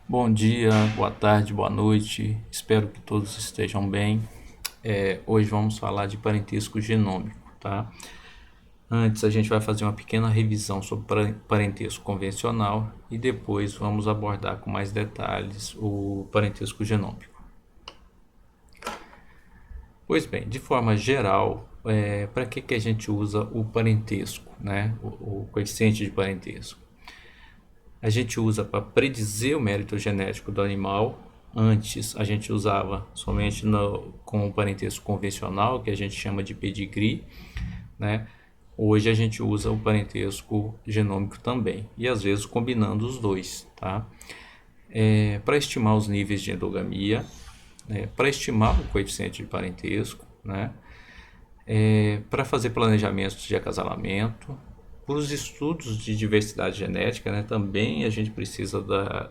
Bom dia, boa tarde, boa noite. Espero que todos estejam bem. Hoje vamos falar de parentesco genômico, tá? Antes a gente vai fazer uma pequena revisão sobre parentesco convencional e depois vamos abordar com mais detalhes o parentesco genômico. Pois bem, de forma geral, para que a gente usa o parentesco, né? O coeficiente de parentesco? A gente usa para predizer o mérito genético do animal. Antes a gente usava somente com o parentesco convencional, que a gente chama de pedigree, né? Hoje a gente usa o parentesco genômico também, e às vezes combinando os dois, tá? Para estimar os níveis de endogamia, para estimar o coeficiente de parentesco, né? Para fazer planejamentos de acasalamento, para os estudos de diversidade genética, né, também a gente precisa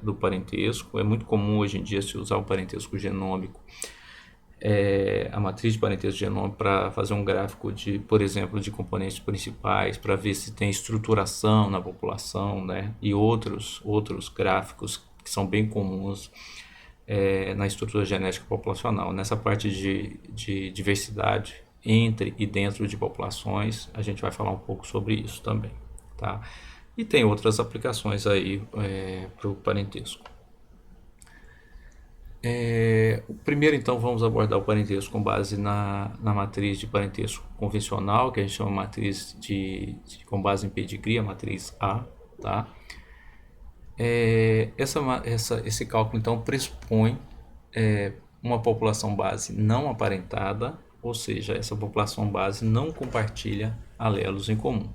do parentesco. É muito comum hoje em dia se usar o parentesco genômico, a matriz de parentesco genômico, para fazer um gráfico de, por exemplo, de componentes principais, para ver se tem estruturação na população, né, e outros gráficos que são bem comuns na estrutura genética populacional. Nessa parte de diversidade entre e dentro de populações, a gente vai falar um pouco sobre isso também, tá? E tem outras aplicações aí para o parentesco. Primeiro, então, vamos abordar o parentesco com base na matriz de parentesco convencional, que a gente chama de matriz com base em pedigree, a matriz A, tá? Esse cálculo, então, pressupõe uma população base não aparentada, ou seja, essa população base não compartilha alelos em comum.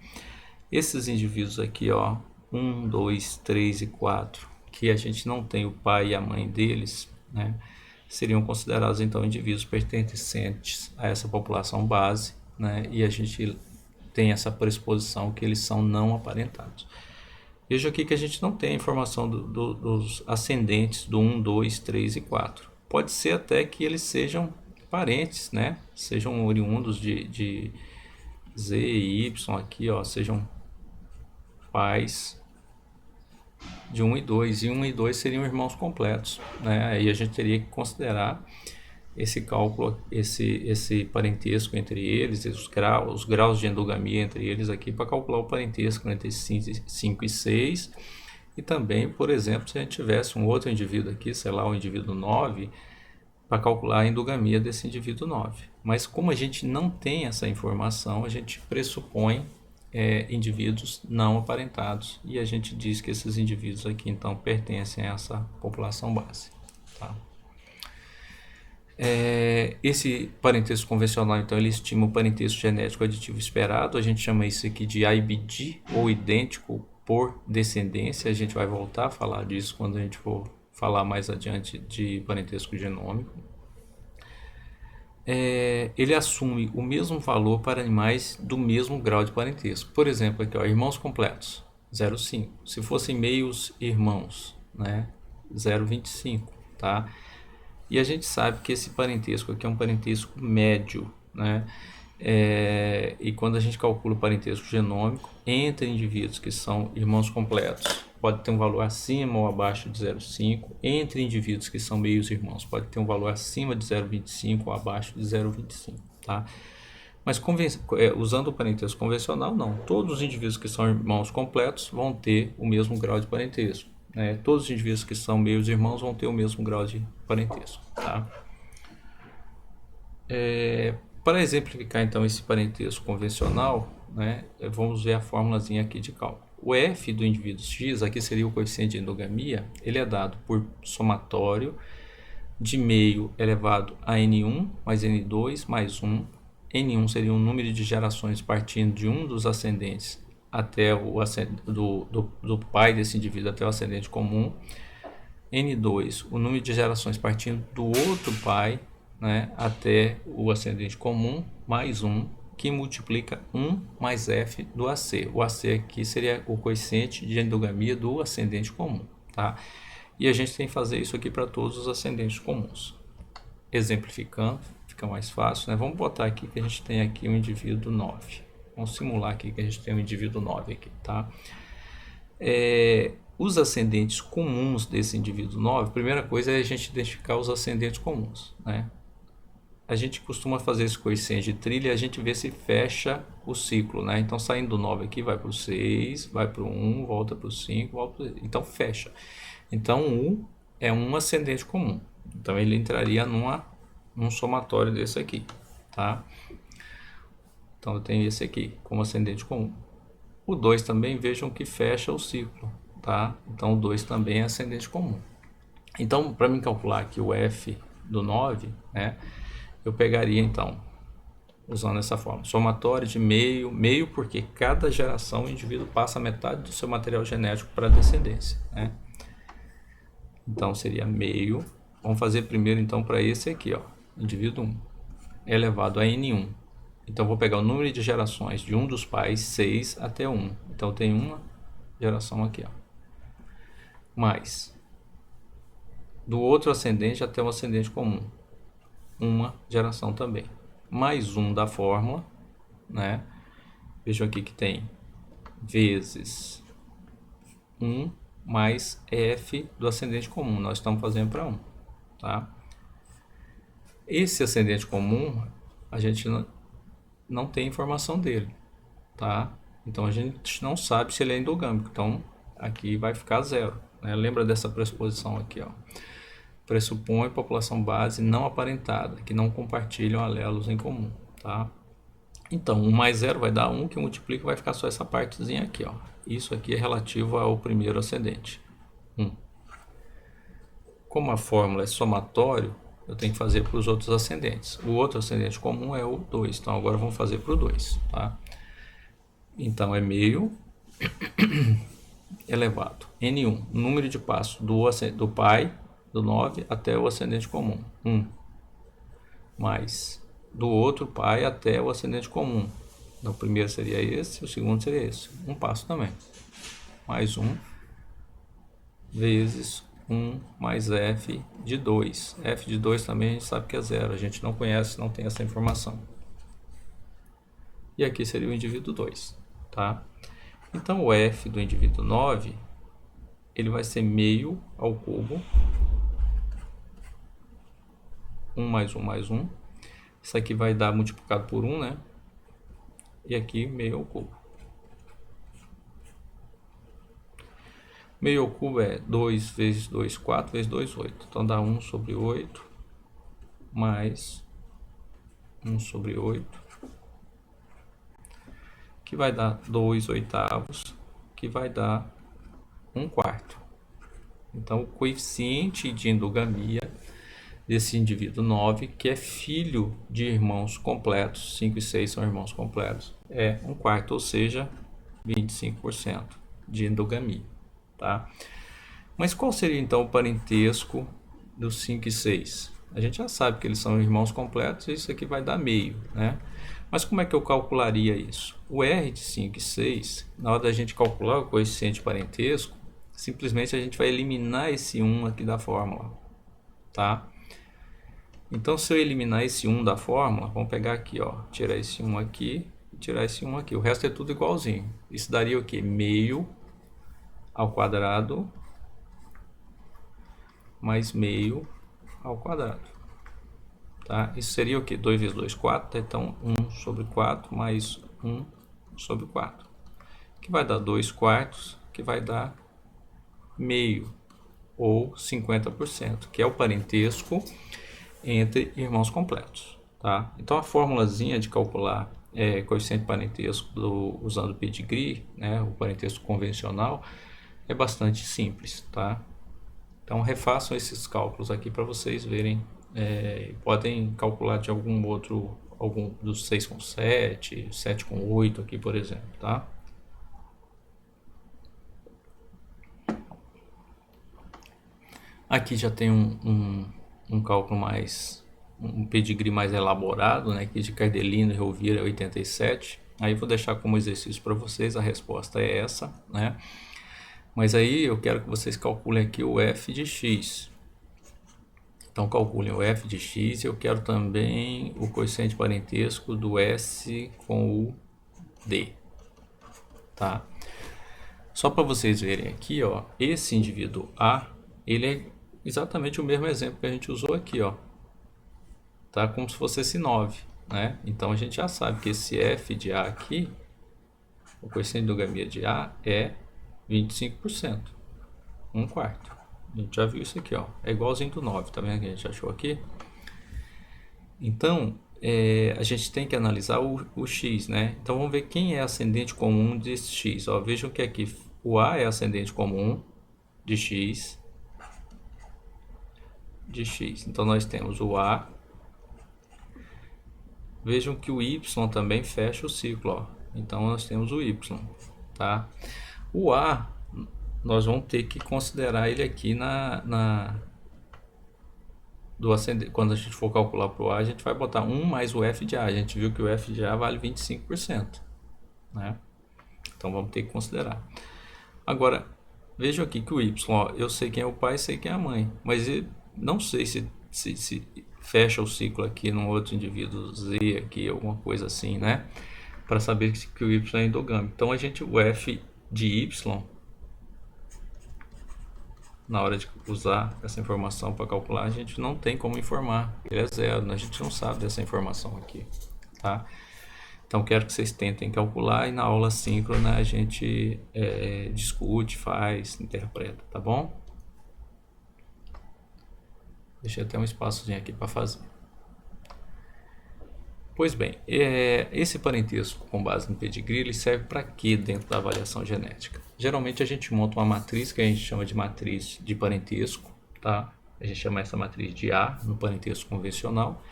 Esses indivíduos aqui, ó, 1, 2, 3 e 4, que a gente não tem o pai e a mãe deles, né, seriam considerados então indivíduos pertencentes a essa população base, né, e a gente tem essa pressuposição que eles são não aparentados. Veja aqui que a gente não tem a informação dos ascendentes do 1, 2, 3 e 4. Pode ser até que eles sejam parentes, né? Sejam oriundos de Z e Y aqui, ó, sejam pais de 1 e 2. E 1 e 2 seriam irmãos completos, né? Aí a gente teria que considerar esse cálculo, esse parentesco entre eles, os graus de endogamia entre eles aqui, para calcular o parentesco entre 5 e 6. E também, por exemplo, se a gente tivesse um outro indivíduo aqui, sei lá, o indivíduo 9, para calcular a endogamia desse indivíduo 9. Mas como a gente não tem essa informação, a gente pressupõe indivíduos não aparentados, e a gente diz que esses indivíduos aqui então pertencem a essa população base, tá? Esse parentesco convencional, então, ele estima o parentesco genético aditivo esperado. A gente chama isso aqui de IBD, ou idêntico por descendência. A gente vai voltar a falar disso quando a gente for falar mais adiante de parentesco genômico. Ele assume o mesmo valor para animais do mesmo grau de parentesco. Por exemplo, aqui, ó, irmãos completos, 0,5. Se fossem meios irmãos, né, 0,25, tá? E a gente sabe que esse parentesco aqui é um parentesco médio, né? E quando a gente calcula o parentesco genômico entre indivíduos que são irmãos completos, pode ter um valor acima ou abaixo de 0,5. Entre indivíduos que são meios irmãos, pode ter um valor acima de 0,25 ou abaixo de 0,25, tá? Mas usando o parentesco convencional, não. Todos os indivíduos que são irmãos completos vão ter o mesmo grau de parentesco. Todos os indivíduos que são meios irmãos vão ter o mesmo grau de parentesco, tá? Para exemplificar então esse parentesco convencional, né, vamos ver a fórmulazinha aqui de cálculo. O F do indivíduo X, aqui seria o coeficiente de endogamia, ele é dado por somatório de meio elevado a N1 mais N2 mais 1. N1 seria o número de gerações partindo de um dos ascendentes até do pai desse indivíduo até o ascendente comum. N2, o número de gerações partindo do outro pai, né, até o ascendente comum, mais 1, que multiplica 1 mais F do AC. O AC aqui seria o coeficiente de endogamia do ascendente comum, tá? E a gente tem que fazer isso aqui para todos os ascendentes comuns. Exemplificando, fica mais fácil, né? Vamos botar aqui que a gente tem aqui um indivíduo 9. Vamos simular aqui que a gente tem um indivíduo 9 aqui, tá? os ascendentes comuns desse indivíduo 9, a primeira coisa é a gente identificar os ascendentes comuns, né? A gente costuma fazer esse coeficiente de trilha e a gente vê se fecha o ciclo, né? Então, saindo do 9 aqui, vai para o 6, vai para o 1, volta para o 5, volta pro... Então, fecha. Então, 1 é um ascendente comum. Então, ele entraria num somatório desse aqui, tá? Então, eu tenho esse aqui como ascendente comum. O 2 também, vejam que fecha o ciclo, tá? Então, o 2 também é ascendente comum. Então, para mim calcular aqui o F do 9, né? Eu pegaria então, usando essa forma, somatório de meio porque cada geração o indivíduo passa metade do seu material genético para a descendência, né? Então seria meio, vamos fazer primeiro então para esse aqui, ó, indivíduo 1, elevado a N1. Então vou pegar o número de gerações de um dos pais, 6 até 1. Então tem uma geração aqui, ó, mais do outro ascendente até o ascendente comum, uma geração também, mais um da fórmula, né? Vejam aqui que tem vezes 1 mais f do ascendente comum. Nós estamos fazendo para 1, tá? Esse ascendente comum, a gente não tem informação dele, tá? Então, a gente não sabe se ele é endogâmico. Então, aqui vai ficar 0, né? Lembra dessa pressuposição aqui, ó. Pressupõe população base não aparentada, que não compartilham alelos em comum, tá? Então, 1 mais 0 vai dar 1, que multiplica, vai ficar só essa partezinha aqui, ó. Isso aqui é relativo ao primeiro ascendente, 1. Como a fórmula é somatório, eu tenho que fazer para os outros ascendentes. O outro ascendente comum é o 2, então agora vamos fazer para o 2, tá? Então, é meio elevado N1, número de passos do pai, do 9 até o ascendente comum, 1, mais do outro pai até o ascendente comum. Então, o primeiro seria esse, o segundo seria esse, um passo também, mais 1, vezes 1 mais f de 2. F de 2 também a gente sabe que é 0, a gente não conhece, não tem essa informação. E aqui seria o indivíduo 2, tá? Então, o f do indivíduo 9, ele vai ser meio ao cubo, 1 mais 1 mais 1. Isso aqui vai dar multiplicado por 1, né? E aqui meio ao cubo. Meio ao cubo é 2 vezes 2, 4 vezes 2, 8. Então dá 1 sobre 8 mais 1 sobre 8, que vai dar 2 oitavos, que vai dar 1 quarto. Então o coeficiente de endogamia desse indivíduo 9, que é filho de irmãos completos, 5 e 6 são irmãos completos, é 1 quarto, ou seja, 25% de endogamia, tá? Mas qual seria então o parentesco dos 5 e 6? A gente já sabe que eles são irmãos completos e isso aqui vai dar meio, né? Mas como é que eu calcularia isso? O R de 5 e 6, na hora da gente calcular o coeficiente de parentesco, simplesmente a gente vai eliminar esse 1 aqui da fórmula, tá? Então, se eu eliminar esse 1 da fórmula, vamos pegar aqui, ó, tirar esse 1 aqui e tirar esse 1 aqui. O resto é tudo igualzinho. Isso daria o quê? Meio ao quadrado mais meio ao quadrado. Tá? Isso seria o quê? 2 vezes 2, 4. Então, 1 sobre 4 mais 1 sobre 4. Que vai dar 2 quartos, que vai dar meio, ou 50%, que é o parentesco entre irmãos completos, tá? Então a formulazinha de calcular coeficiente de parentesco usando o pedigree, né, o parentesco convencional, é bastante simples, tá? Então refaçam esses cálculos aqui para vocês verem, podem calcular de algum dos 6 com 7, 7 com 8 aqui, por exemplo, tá? Aqui já tem um cálculo um pedigree mais elaborado, né, aqui de Cardelino e Rovira 87. Aí vou deixar como exercício para vocês, a resposta é essa, né? Mas aí eu quero que vocês calculem aqui o f de x. Então calculem o f de x e eu quero também o coeficiente parentesco do s com o d, tá? Só para vocês verem aqui, ó, esse indivíduo A, ele é exatamente o mesmo exemplo que a gente usou aqui, ó. Tá como se fosse esse 9, né? Então a gente já sabe que esse F de A aqui, o coeficiente de endogamia de A é 25%, 1/4. A gente já viu isso aqui, ó. É igualzinho do 9, tá vendo que a gente achou aqui? Então, a gente tem que analisar o x, né? Então vamos ver quem é ascendente comum desse x. Ó, vejam que aqui o A é ascendente comum de x. Então nós temos o A. Vejam que o y também fecha o ciclo, ó. Então nós temos o y, tá? O A, nós vamos ter que considerar ele aqui do ascendente. Quando a gente for calcular para o A, a gente vai botar 1 mais o f de A. A gente viu que o f de A vale 25%, né? Então vamos ter que considerar. Agora, vejam aqui que o y, ó, eu sei quem é o pai, sei quem é a mãe, mas não sei se fecha o ciclo aqui num outro indivíduo Z aqui, alguma coisa assim, né? Para saber que o y é endogâmico. Então o f de y, na hora de usar essa informação para calcular, a gente não tem como informar, ele é zero, a gente não sabe dessa informação aqui, tá? Então quero que vocês tentem calcular e na aula síncrona a gente discute, faz, interpreta, tá bom? Deixei até um espaçozinho aqui para fazer. Pois bem, esse parentesco com base no pedigree, ele serve para quê dentro da avaliação genética? Geralmente a gente monta uma matriz que a gente chama de matriz de parentesco, tá? A gente chama essa matriz de A no parentesco convencional.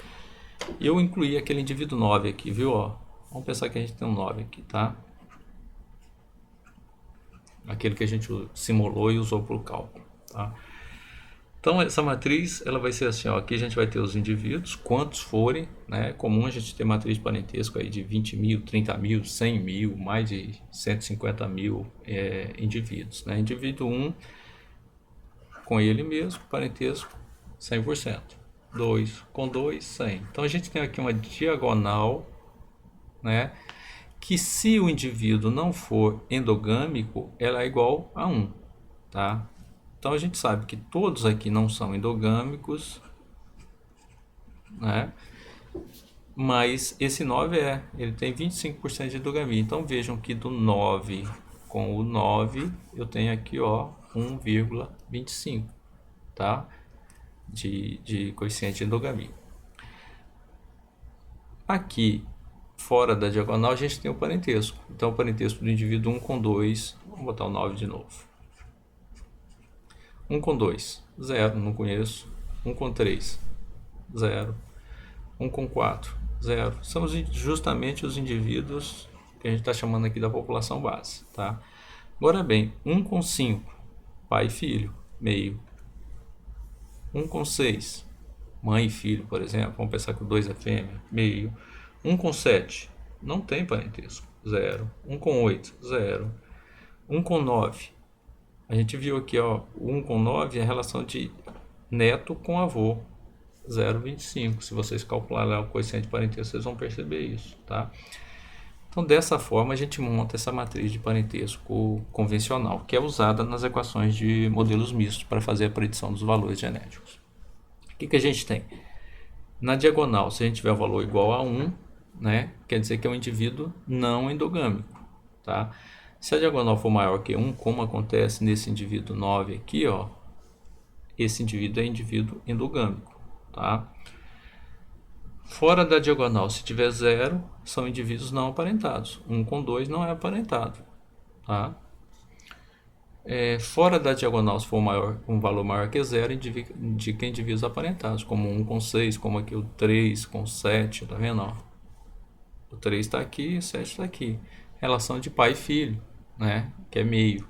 E eu incluí aquele indivíduo 9 aqui, viu? Ó, vamos pensar que a gente tem um 9 aqui, tá? Aquele que a gente simulou e usou para o cálculo, tá? Então essa matriz, ela vai ser assim, ó, aqui a gente vai ter os indivíduos, quantos forem, né? É comum a gente ter matriz de parentesco aí de 20 mil, 30 mil, 100 mil, mais de 150 mil indivíduos, né? Indivíduo 1, com ele mesmo, parentesco 100%. 2, com 2, 100. Então a gente tem aqui uma diagonal, né? Que se o indivíduo não for endogâmico, ela é igual a 1, tá? Então a gente sabe que todos aqui não são endogâmicos, né? Mas esse 9 ele tem 25% de endogamia. Então vejam que do 9 com o 9, eu tenho aqui, ó, 1,25, tá? De coeficiente de endogamia. Aqui, fora da diagonal, a gente tem o parentesco. Então o parentesco do indivíduo 1 com 2, vamos botar o 9 de novo. 1 com 2, 0, não conheço. 1 com 3, 0. 1 com 4, 0. São justamente os indivíduos que a gente está chamando aqui da população base, tá? Agora bem, 1 com 5, pai e filho, meio. 1 com 6, mãe e filho, por exemplo. Vamos pensar que o 2 é fêmea, meio. 1 com 7, não tem parentesco, 0. 1 com 8, 0. 1 com 9, a gente viu aqui, ó, 1 com 9 é a relação de neto com avô, 0,25. Se vocês calcularem lá o coeficiente de parentesco, vocês vão perceber isso, tá? Então, dessa forma, a gente monta essa matriz de parentesco convencional, que é usada nas equações de modelos mistos para fazer a predição dos valores genéticos. O que a gente tem? Na diagonal, se a gente tiver o valor igual a 1, né, quer dizer que é um indivíduo não endogâmico, tá? Se a diagonal for maior que 1, como acontece nesse indivíduo 9 aqui, ó, esse indivíduo é indivíduo endogâmico, tá? Fora da diagonal, se tiver 0, são indivíduos não aparentados. 1 com 2 não é aparentado, tá? Fora da diagonal, se for um valor maior que 0, indica indivíduos aparentados, como 1 com 6, como aqui o 3 com 7, tá vendo? Ó? O 3 está aqui, o 7 está aqui. Relação de pai e filho, né? Que é meio,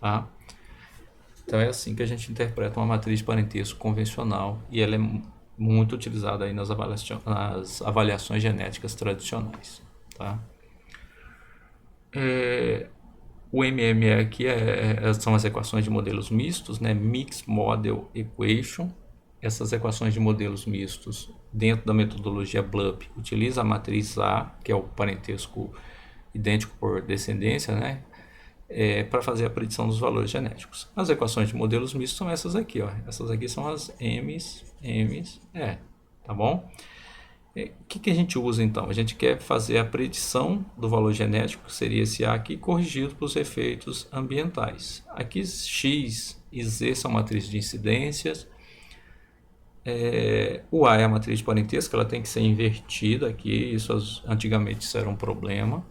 tá? Então é assim que a gente interpreta uma matriz de parentesco convencional e ela é muito utilizada aí nas avaliações genéticas tradicionais, tá? O MME aqui são as equações de modelos mistos, né? Mixed Model Equation. Essas equações de modelos mistos, dentro da metodologia BLUP, utiliza a matriz A, que é o parentesco idêntico por descendência, né? para fazer a predição dos valores genéticos. As equações de modelos mistos são essas aqui, ó. Essas aqui são as M's, tá bom? O que a gente usa então? A gente quer fazer a predição do valor genético, que seria esse A aqui, corrigido para os efeitos ambientais. Aqui X e Z são matrizes de incidências. O A é a matriz de parentesco, ela tem que ser invertida aqui, isso antigamente isso era um problema.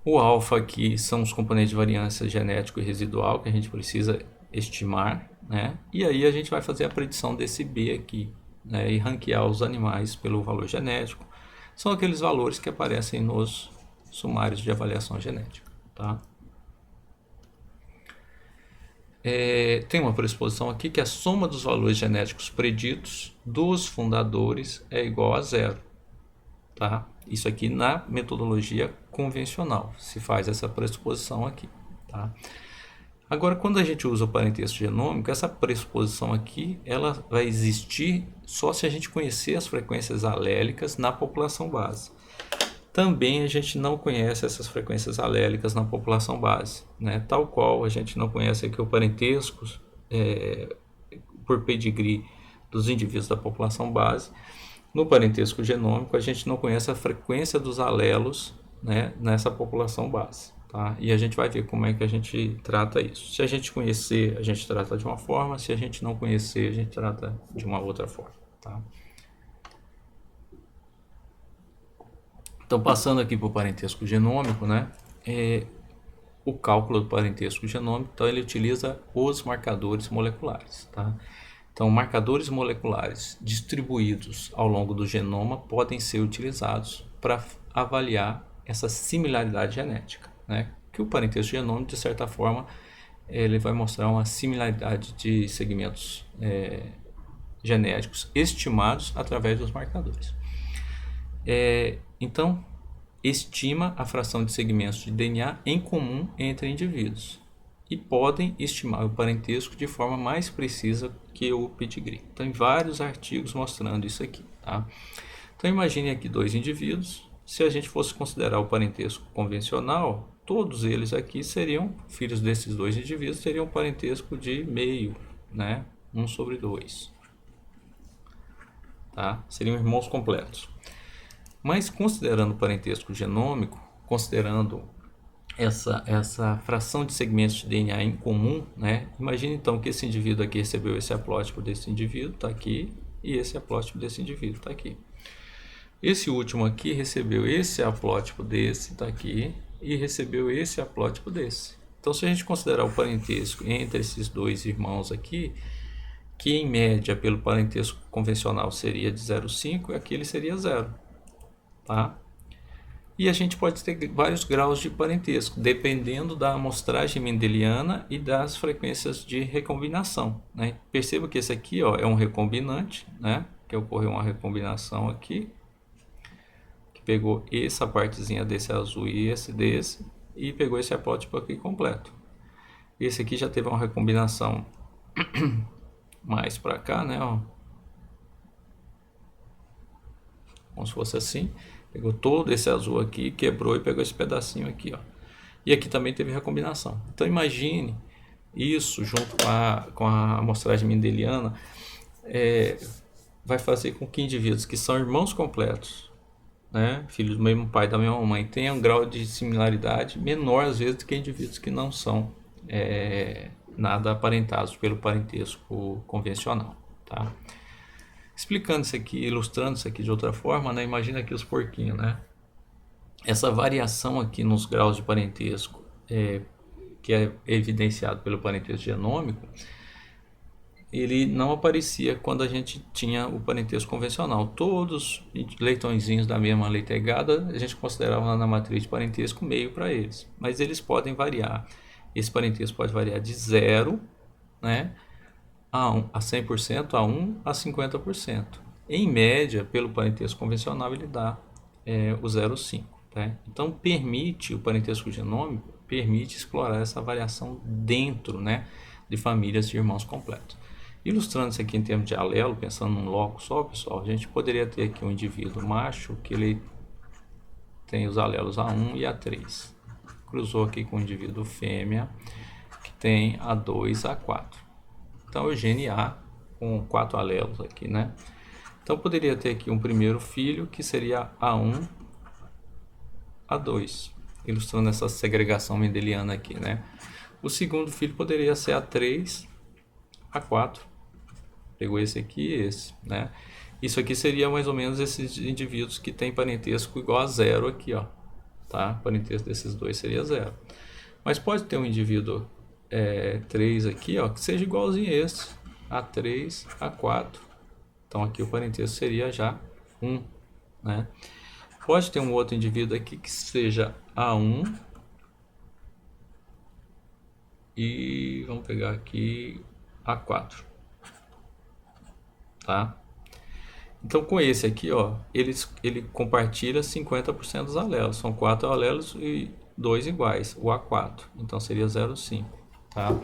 O alfa aqui são os componentes de variância genético e residual que a gente precisa estimar, né? E aí a gente vai fazer a predição desse B aqui, né? E ranquear os animais pelo valor genético. São aqueles valores que aparecem nos sumários de avaliação genética, tá? Tem uma pressuposição aqui que a soma dos valores genéticos preditos dos fundadores é igual a zero, tá? Isso aqui na metodologia convencional se faz essa pressuposição aqui, tá? Agora, quando a gente usa o parentesco genômico, essa pressuposição aqui ela vai existir só se a gente conhecer as frequências alélicas na população base. Também a gente não conhece essas frequências alélicas na população base, né? Tal qual a gente não conhece aqui o parentesco por pedigree dos indivíduos da população base. No parentesco genômico, a gente não conhece a frequência dos alelos, né, nessa população base. Tá? E a gente vai ver como é que a gente trata isso. Se a gente conhecer, a gente trata de uma forma. Se a gente não conhecer, a gente trata de uma outra forma. Tá? Então, passando aqui para o parentesco genômico, né, o cálculo do parentesco genômico, então ele utiliza os marcadores moleculares. Tá? Então, marcadores moleculares distribuídos ao longo do genoma podem ser utilizados para avaliar essa similaridade genética, né? Que o parentesco genômico, de certa forma, ele vai mostrar uma similaridade de segmentos genéticos estimados através dos marcadores. Então, estima a fração de segmentos de DNA em comum entre indivíduos e podem estimar o parentesco de forma mais precisa que o pedigree. Então, tem vários artigos mostrando isso aqui, tá? Então, imagine aqui dois indivíduos. Se a gente fosse considerar o parentesco convencional, todos eles aqui seriam filhos desses dois indivíduos, teriam um parentesco de meio, né? 1/2. Tá? Seriam irmãos completos. Mas considerando o parentesco genômico, considerando essa fração de segmentos de DNA em comum, né? Imagine então que esse indivíduo aqui recebeu esse haplótipo desse indivíduo, está aqui, e esse haplótipo desse indivíduo está aqui. Esse último aqui recebeu esse haplótipo desse, está aqui, e recebeu esse haplótipo desse. Então, se a gente considerar o parentesco entre esses dois irmãos aqui, que em média pelo parentesco convencional seria de 0,5, aqui ele seria 0, tá? E a gente pode ter vários graus de parentesco, dependendo da amostragem mendeliana e das frequências de recombinação, né? Perceba que esse aqui, ó, é um recombinante, né? Que ocorreu uma recombinação aqui, que pegou essa partezinha desse azul e esse desse, e pegou esse haplótipo aqui completo. Esse aqui já teve uma recombinação mais para cá, né? Ó. Como se fosse assim. Pegou todo esse azul aqui, quebrou e pegou esse pedacinho aqui, ó. E aqui também teve recombinação. Então imagine isso junto com a amostragem mendeliana, vai fazer com que indivíduos que são irmãos completos, né, filhos do mesmo pai e da mesma mãe, tenham um grau de similaridade menor às vezes do que indivíduos que não são nada aparentados pelo parentesco convencional, tá? Explicando isso aqui, ilustrando isso aqui de outra forma, né? Imagina aqui os porquinhos, né? Essa variação aqui nos graus de parentesco, que é evidenciado pelo parentesco genômico, ele não aparecia quando a gente tinha o parentesco convencional. Todos leitõezinhos da mesma leitegada, a gente considerava na matriz de parentesco meio para eles. Mas eles podem variar. Esse parentesco pode variar de 0, né, a 100%, a 1 a 50%. Em média, pelo parentesco convencional, ele dá o 0,5. Tá? Então, o parentesco genômico permite explorar essa variação dentro, né, de famílias de irmãos completos. Ilustrando isso aqui em termos de alelo, pensando num loco só, pessoal, a gente poderia ter aqui um indivíduo macho que ele tem os alelos A1 e A3. cruzou aqui com o indivíduo fêmea, que tem A2, A4. Então, é o gene A, com 4 alelos aqui, né? Então, poderia ter aqui um primeiro filho, que seria A1, A2, ilustrando essa segregação mendeliana aqui, né? O segundo filho poderia ser A3, A4. Pegou esse aqui e esse, né? Isso aqui seria mais ou menos esses indivíduos que têm parentesco igual a zero aqui, ó. Tá? O parentesco desses dois seria zero. Mas pode ter um indivíduo 3 aqui, ó, que seja igualzinho a esse, A3, A4. Então aqui o parentesco seria já 1, né? Pode ter um outro indivíduo aqui que seja A1 e vamos pegar aqui A4, tá? Então com esse aqui, ó, ele compartilha 50% dos alelos. São 4 alelos e 2 iguais, o A4. Então seria 0,5, tá?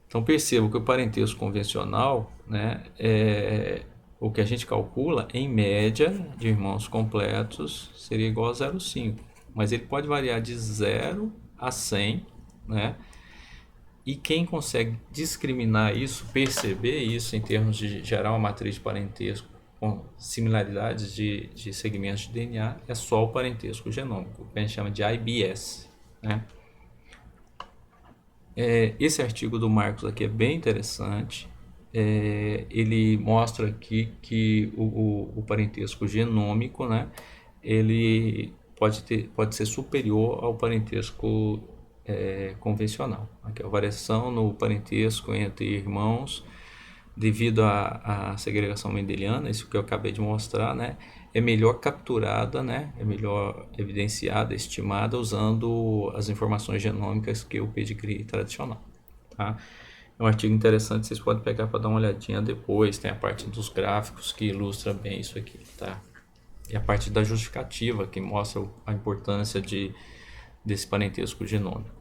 Então perceba que o parentesco convencional, né, o que a gente calcula em média de irmãos completos seria igual a 0,5. Mas ele pode variar de 0 a 100, né? E quem consegue discriminar isso, perceber isso em termos de gerar uma matriz de parentesco com similaridades de segmentos de DNA, é só o parentesco genômico, que a gente chama de IBS, né? Esse artigo do Marcos aqui é bem interessante. Ele mostra aqui que o parentesco genômico, né, ele pode ser superior ao parentesco convencional. Aqui a variação no parentesco entre irmãos devido à segregação mendeliana, isso que eu acabei de mostrar, né, é melhor capturada, né, é melhor evidenciada, estimada usando as informações genômicas que o pedigree tradicional, tá? É um artigo interessante, vocês podem pegar para dar uma olhadinha depois, tem a parte dos gráficos que ilustra bem isso aqui, tá? E a parte da justificativa que mostra a importância desse parentesco genômico.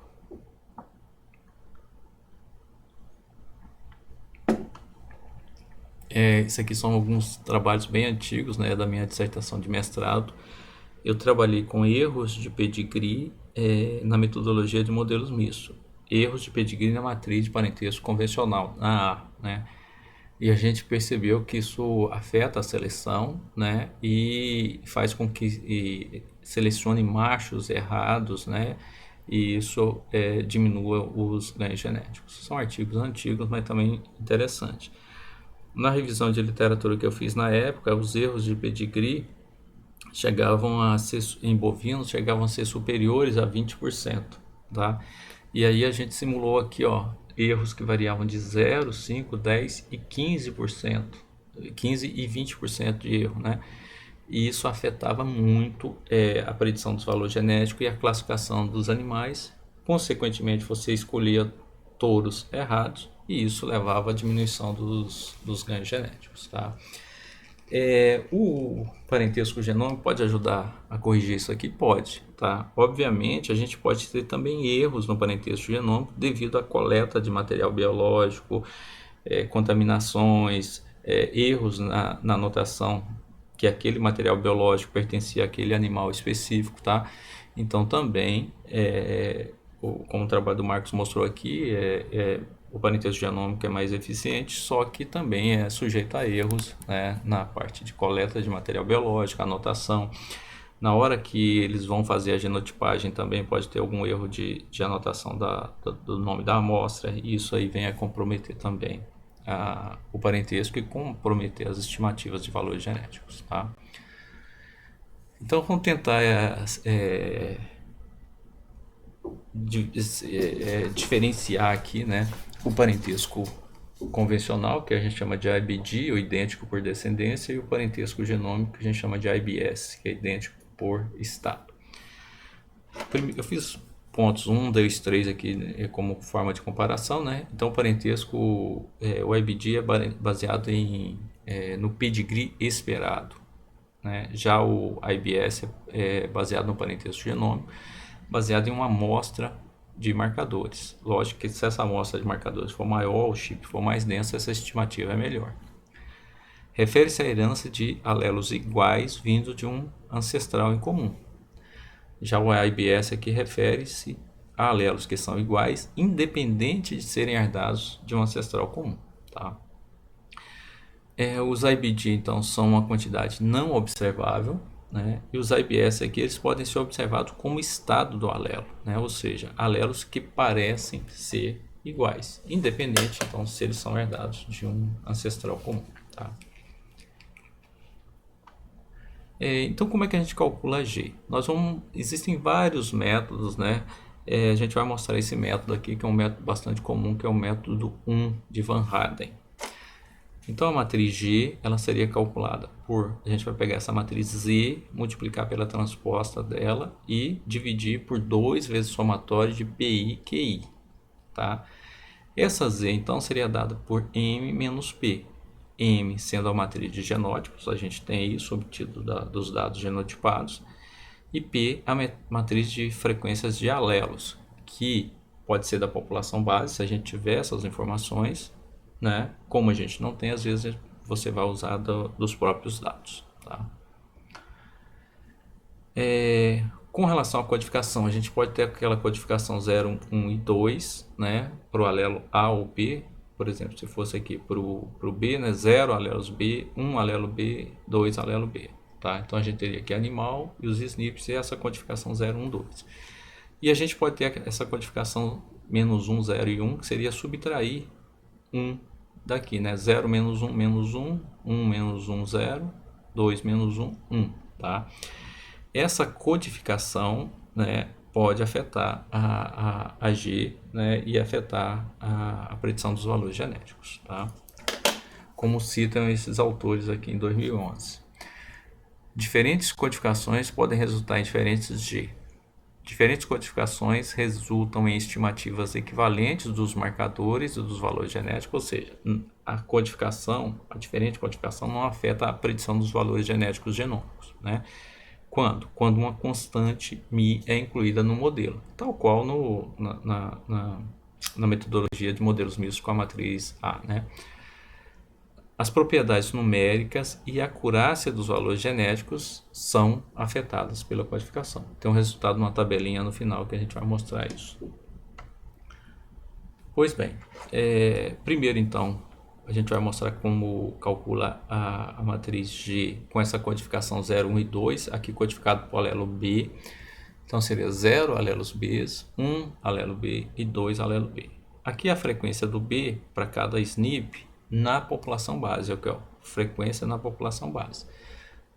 Isso aqui são alguns trabalhos bem antigos, né, da minha dissertação de mestrado. Eu trabalhei com erros de pedigree na metodologia de modelos mistos. Erros de pedigree na matriz de parentesco convencional, na A, né? E a gente percebeu que isso afeta a seleção, né? E faz com que selecione machos errados, né? E isso diminua os ganhos genéticos. São artigos antigos, mas também interessantes. Na revisão de literatura que eu fiz na época, os erros de pedigree chegavam a ser, em bovinos, chegavam a ser superiores a 20%, tá? E aí a gente simulou aqui, ó, erros que variavam de 0, 5, 10 e 15%, 15 e 20% de erro, né? E isso afetava muito a predição dos valores genéticos e a classificação dos animais. Consequentemente, você escolhia touros errados e isso levava à diminuição dos ganhos genéticos, tá? O parentesco genômico pode ajudar a corrigir isso aqui? Pode, tá? Obviamente, a gente pode ter também erros no parentesco genômico devido à coleta de material biológico, contaminações, erros na anotação que aquele material biológico pertencia àquele animal específico, tá? Então, também, como o trabalho do Marcos mostrou aqui, o parentesco genômico é mais eficiente, só que também é sujeito a erros, né, na parte de coleta de material biológico, anotação. Na hora que eles vão fazer a genotipagem também pode ter algum erro de anotação do nome da amostra, e isso aí vem a comprometer também o parentesco e comprometer as estimativas de valores genéticos, tá? Então vamos tentar diferenciar aqui, né, o parentesco convencional, que a gente chama de IBD, ou idêntico por descendência, e o parentesco genômico, que a gente chama de IBS, que é idêntico por estado. Eu fiz pontos 1, 2, 3 aqui como forma de comparação, né? Então o parentesco, o IBD é baseado no pedigree esperado, né? Já o IBS é baseado no parentesco genômico, baseado em uma amostra de marcadores. Lógico que se essa amostra de marcadores for maior, o chip for mais denso, essa estimativa é melhor. Refere-se à herança de alelos iguais vindo de um ancestral em comum. Já o AIBS aqui refere-se a alelos que são iguais, independente de serem herdados de um ancestral comum. Tá? Os IBD, então, são uma quantidade não observável, né? E os IBS aqui eles podem ser observados como estado do alelo, né? Ou seja, alelos que parecem ser iguais, independente então se eles são herdados de um ancestral comum. Tá? Então, como é que a gente calcula G? Existem vários métodos, né? A gente vai mostrar esse método aqui, que é um método bastante comum, que é o método 1 de Van Harden. Então, a matriz G, ela seria calculada a gente vai pegar essa matriz Z, multiplicar pela transposta dela e dividir por 2 vezes o somatório de PI e QI. Tá? Essa Z, então, seria dada por M menos P. M sendo a matriz de genótipos, a gente tem isso obtido dos dados genotipados, e P a matriz de frequências de alelos, que pode ser da população base, se a gente tiver essas informações, né? Como a gente não tem, às vezes você vai usar dos próprios dados. Tá? Com relação à codificação, a gente pode ter aquela codificação 0, 1 e 2, né? Para o alelo A ou B. Por exemplo, se fosse aqui para o B, né? 0 alelos B, 1 alelo B, 2 alelo B. Tá? Então a gente teria aqui animal e os SNPs e essa codificação 0, 1, 2. E a gente pode ter essa codificação menos 1, 0 e 1, que seria subtrair 1 daqui, né? 0 menos 1, menos 1, 1 menos 1, 0, 2 menos 1, 1. Tá? Essa codificação, né, pode afetar a G, né, e afetar a predição dos valores genéticos, tá? Como citam esses autores aqui em 2011. Diferentes codificações podem resultar em diferentes G. Diferentes codificações resultam em estimativas equivalentes dos marcadores e dos valores genéticos, ou seja, a diferente codificação não afeta a predição dos valores genéticos genômicos, né? Quando uma constante μ é incluída no modelo, tal qual na metodologia de modelos mistos com a matriz A. Né? As propriedades numéricas e a acurácia dos valores genéticos são afetadas pela codificação. Tem um resultado numa tabelinha no final que a gente vai mostrar isso. Pois bem, primeiro então, a gente vai mostrar como calcula a matriz G com essa codificação 0, 1 e 2, aqui codificado para o alelo B. Então seria 0 alelos B, 1 alelo B e 2 alelo B. Aqui a frequência do B para cada SNP na população base, é frequência na população base.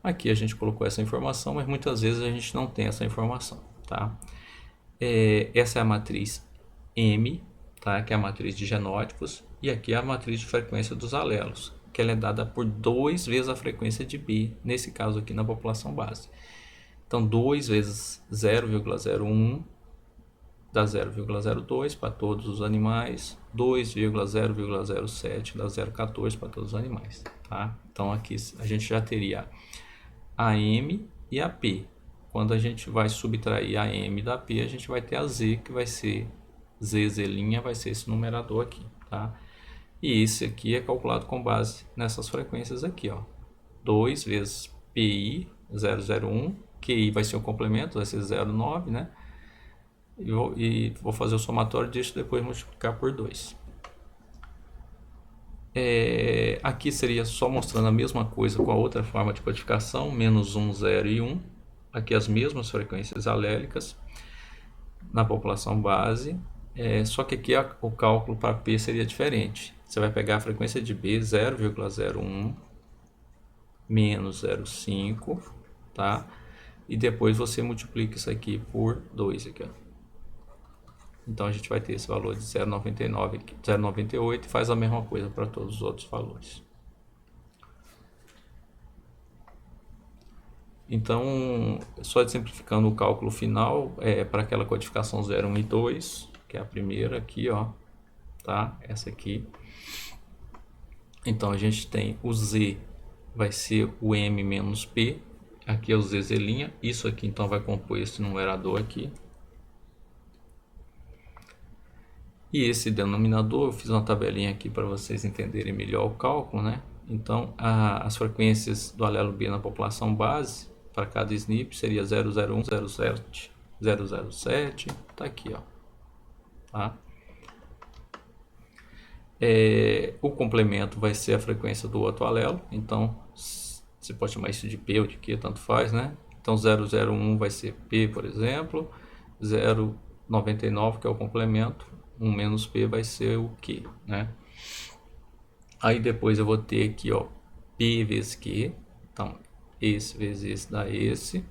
Aqui a gente colocou essa informação, mas muitas vezes a gente não tem essa informação. Tá? Essa é a matriz M, tá? Que é a matriz de genótipos, e aqui é a matriz de frequência dos alelos, que ela é dada por 2 vezes a frequência de B, nesse caso aqui na população base. Então 2 vezes 0,01 dá 0,02 para todos os animais, 2,0,07 dá 0,14 para todos os animais. Tá? Então aqui a gente já teria a M e a P. Quando a gente vai subtrair a M da P, a gente vai ter a Z, que vai ser Z', vai ser esse numerador aqui. Tá? E esse aqui é calculado com base nessas frequências aqui, ó. 2 vezes PI 001, QI vai ser o complemento, vai ser 0,9, né? E vou fazer o somatório disso, depois multiplicar por 2. Aqui seria só mostrando a mesma coisa com a outra forma de codificação, menos 1, 0 e 1. Aqui as mesmas frequências alélicas na população base, só que aqui o cálculo para P seria diferente. Você vai pegar a frequência de B, 0,01 menos 0,5, tá? E depois você multiplica isso aqui por 2 aqui, ó. Então a gente vai ter esse valor de 0,99, 0,98 e faz a mesma coisa para todos os outros valores. Então, só simplificando o cálculo final, para aquela codificação 0, 1 e 2, que é a primeira aqui, ó, tá? Essa aqui. Então a gente tem o Z vai ser o M menos P, aqui é o Z', isso aqui então vai compor esse numerador aqui. E esse denominador, eu fiz uma tabelinha aqui para vocês entenderem melhor o cálculo, né? Então as frequências do alelo B na população base, para cada SNP, seria 001, 07, 007, tá aqui, ó, tá? O complemento vai ser a frequência do outro alelo, então você pode chamar isso de P ou de Q, tanto faz, né? Então 001 vai ser P, por exemplo, 099, que é o complemento, 1 menos P vai ser o Q, né? Aí depois eu vou ter aqui, ó, P vezes Q, então esse vezes esse dá esse,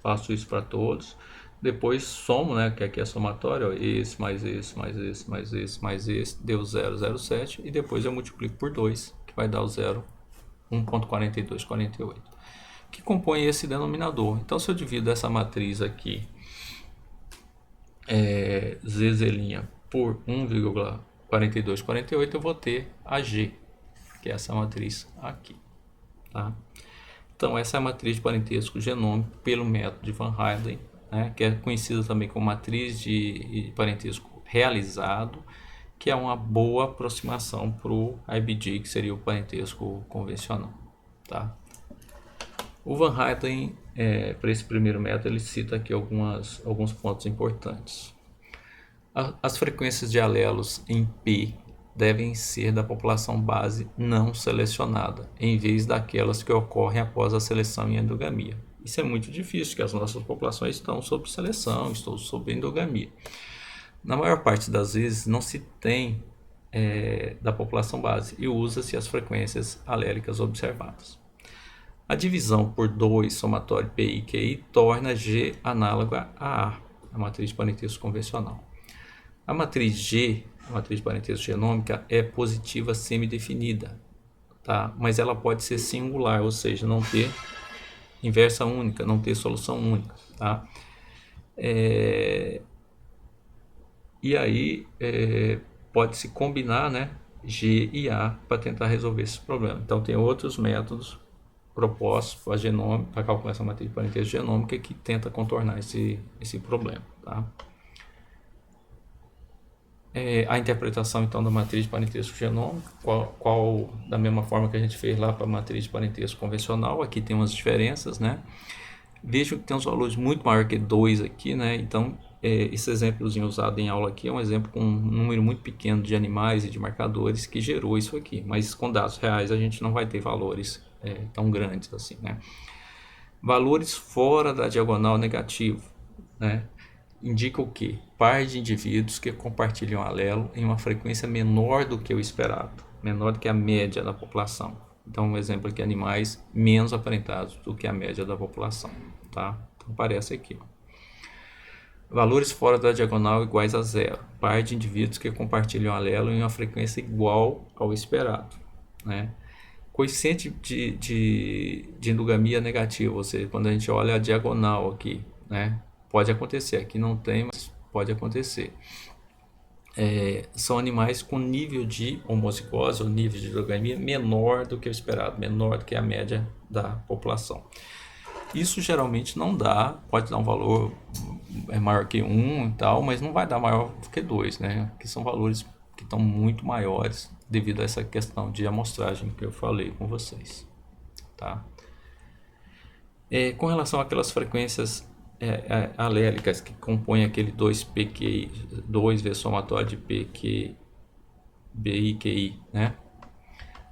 faço isso para todos, depois somo, né, que aqui é somatório, ó, esse mais esse mais esse mais esse mais esse, deu 007, e depois eu multiplico por 2, que vai dar o 1.4248, que compõe esse denominador. Então se eu divido essa matriz aqui, z' por 1,4248, eu vou ter a G, que é essa matriz aqui, tá? Então essa é a matriz de parentesco genômico pelo método de Van Hayden, né, que é conhecida também como matriz de parentesco realizado, que é uma boa aproximação para o IBD, que seria o parentesco convencional, tá? O Van Hayden, para esse primeiro método, ele cita aqui alguns pontos importantes. As frequências de alelos em P devem ser da população base não selecionada, em vez daquelas que ocorrem após a seleção em endogamia. Isso é muito difícil, porque as nossas populações estão sob seleção, estão sob endogamia. Na maior parte das vezes não se tem da população base e usa-se as frequências alélicas observadas. A divisão por 2 somatório PI e QI torna G análoga a A, a matriz de parentesco convencional. A matriz G, a matriz de parentesco genômica, é positiva semidefinida, tá? Mas ela pode ser singular, ou seja, não ter inversa única, não ter solução única, tá? E aí pode-se combinar, né, G e A para tentar resolver esse problema. Então tem outros métodos propostos para calcular essa matriz de parentesco genômica que tenta contornar esse problema, tá? A interpretação então da matriz de parentesco genômico, da mesma forma que a gente fez lá para a matriz de parentesco convencional, aqui tem umas diferenças, né? Vejam que tem uns valores muito maior que 2 aqui, né? Então esse exemplozinho usado em aula aqui é um exemplo com um número muito pequeno de animais e de marcadores que gerou isso aqui, mas com dados reais a gente não vai ter valores tão grandes assim, né? Valores fora da diagonal negativo, né? Indica o que? Par de indivíduos que compartilham alelo em uma frequência menor do que o esperado, menor do que a média da população. Então, um exemplo aqui, animais menos aparentados do que a média da população, tá? Então, aparece aqui, ó. Valores fora da diagonal iguais a zero. Par de indivíduos que compartilham alelo em uma frequência igual ao esperado, né? Coeficiente de endogamia negativo, ou seja, quando a gente olha a diagonal aqui, né? Pode acontecer, aqui não tem, mas pode acontecer. São animais com nível de homocicose ou nível de endogamia menor do que o esperado, menor do que a média da população. Isso geralmente não dá, pode dar um valor maior que 1 e tal, mas não vai dar maior que 2, né? Que são valores que estão muito maiores devido a essa questão de amostragem que eu falei com vocês, tá? Com relação àquelas frequências alélicas que compõem aquele 2PQI, 2 vezes somatório de PQ, BI e QI, né?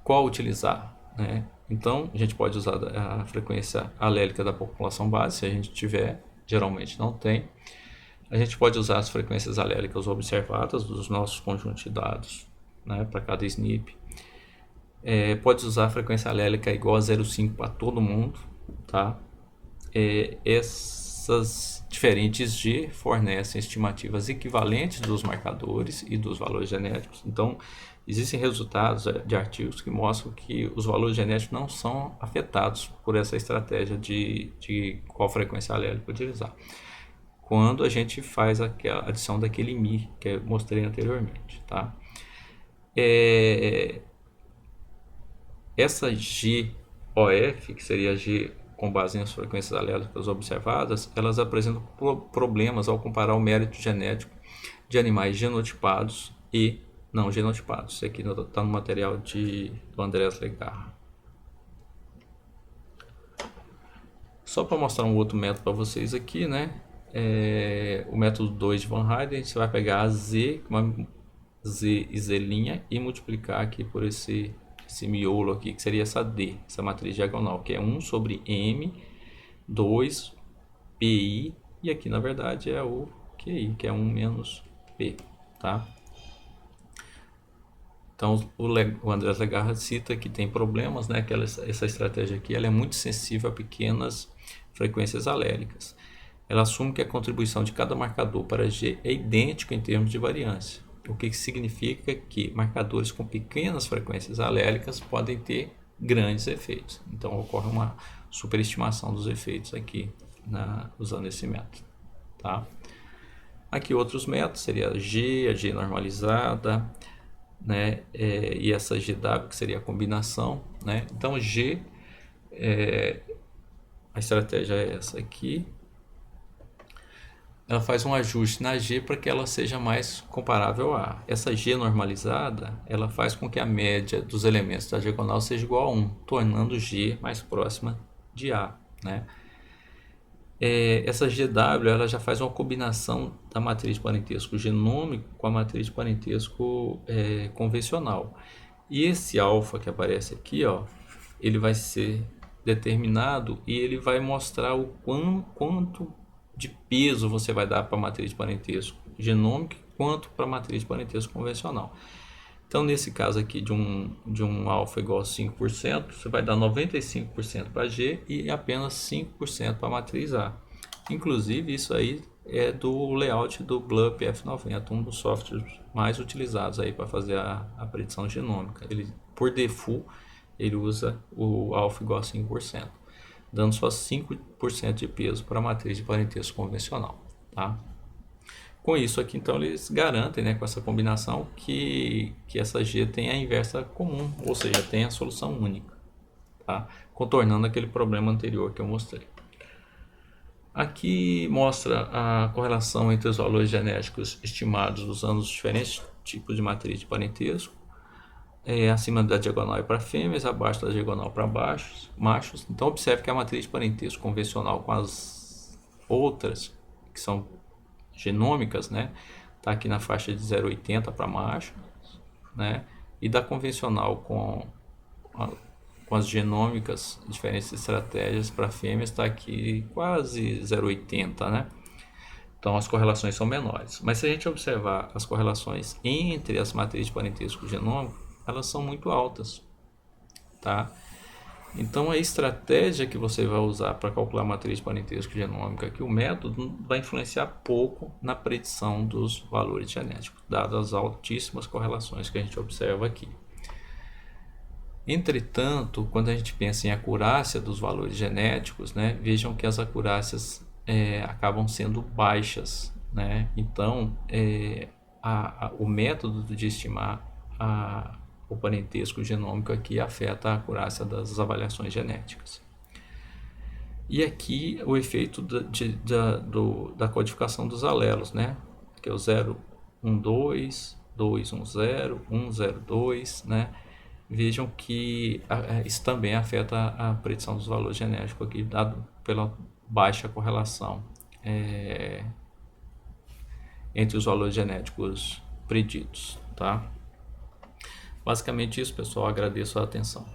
Qual utilizar, né? Então, a gente pode usar a frequência alélica da população base, se a gente tiver, geralmente não tem. A gente pode usar as frequências alélicas observadas dos nossos conjuntos de dados, né, para cada SNP. Pode usar a frequência alélica igual a 0,5 para todo mundo, tá? Essas diferentes G fornecem estimativas equivalentes dos marcadores e dos valores genéticos. Então, existem resultados de artigos que mostram que os valores genéticos não são afetados por essa estratégia de qual frequência alélica utilizar, quando a gente faz a adição daquele Mi que eu mostrei anteriormente, tá? Essa GOF, que seria G com base nas frequências alélicas observadas, elas apresentam problemas ao comparar o mérito genético de animais genotipados e não genotipados. Isso aqui está no material do Andrés Legarra. Só para mostrar um outro método para vocês aqui, né? o método 2 de Van Hayden, você vai pegar a Z, Z e Z' e multiplicar aqui por esse miolo aqui, que seria essa D, essa matriz diagonal, que é 1 sobre M, 2 PI, e aqui na verdade é o QI, que é 1 menos P, tá? Então o Andrés Legarra cita que tem problemas, né? Que essa estratégia aqui ela é muito sensível a pequenas frequências alélicas. Ela assume que a contribuição de cada marcador para G é idêntica em termos de variância, o que significa que marcadores com pequenas frequências alélicas podem ter grandes efeitos. Então ocorre uma superestimação dos efeitos aqui usando esse método. Tá? Aqui outros métodos seria a G normalizada, né? E essa GW que seria a combinação, né? Então G, a estratégia é essa aqui. Ela faz um ajuste na G para que ela seja mais comparável a A. Essa G normalizada, ela faz com que a média dos elementos da diagonal seja igual a 1, tornando G mais próxima de A, né? Essa GW ela já faz uma combinação da matriz de parentesco genômico com a matriz de parentesco convencional. E esse alfa que aparece aqui, ó, ele vai ser determinado e ele vai mostrar o quanto de peso você vai dar para a matriz de parentesco genômico quanto para a matriz de parentesco convencional. Então, nesse caso aqui de um alfa igual a 5%, você vai dar 95% para G e apenas 5% para a matriz A. Inclusive, isso aí é do layout do BLUP F90, um dos softwares mais utilizados aí para fazer a predição genômica. Ele, por default, ele usa o alfa igual a 5%, dando só 5% de peso para a matriz de parentesco convencional. Tá? Com isso aqui, então, eles garantem, né, com essa combinação que essa G tem a inversa comum, ou seja, tem a solução única, tá? Contornando aquele problema anterior que eu mostrei. Aqui mostra a correlação entre os valores genéticos estimados usando os diferentes tipos de matriz de parentesco. Acima da diagonal é para fêmeas, abaixo da diagonal para machos. Então observe que a matriz de parentesco convencional com as outras, que são genômicas, né, tá aqui na faixa de 0,80 para macho, né, e da convencional com as genômicas, diferentes estratégias para fêmeas, está aqui quase 0,80, né? Então as correlações são menores. Mas se a gente observar as correlações entre as matrizes de parentesco genômico, elas são muito altas, tá? Então a estratégia que você vai usar para calcular a matriz de parentesco genômica, que o método vai influenciar pouco na predição dos valores genéticos, dadas as altíssimas correlações que a gente observa aqui. Entretanto, quando a gente pensa em acurácia dos valores genéticos, né, vejam que as acurácias acabam sendo baixas, né? Então, o método de estimar o parentesco genômico aqui afeta a acurácia das avaliações genéticas. E aqui o efeito da codificação dos alelos, né? Que é o 0, 1, 2, 2, 1, 0, 1, 0, 2, né? Vejam que isso também afeta a predição dos valores genéticos aqui, dado pela baixa correlação entre os valores genéticos preditos, tá? Basicamente isso, pessoal. Agradeço a atenção.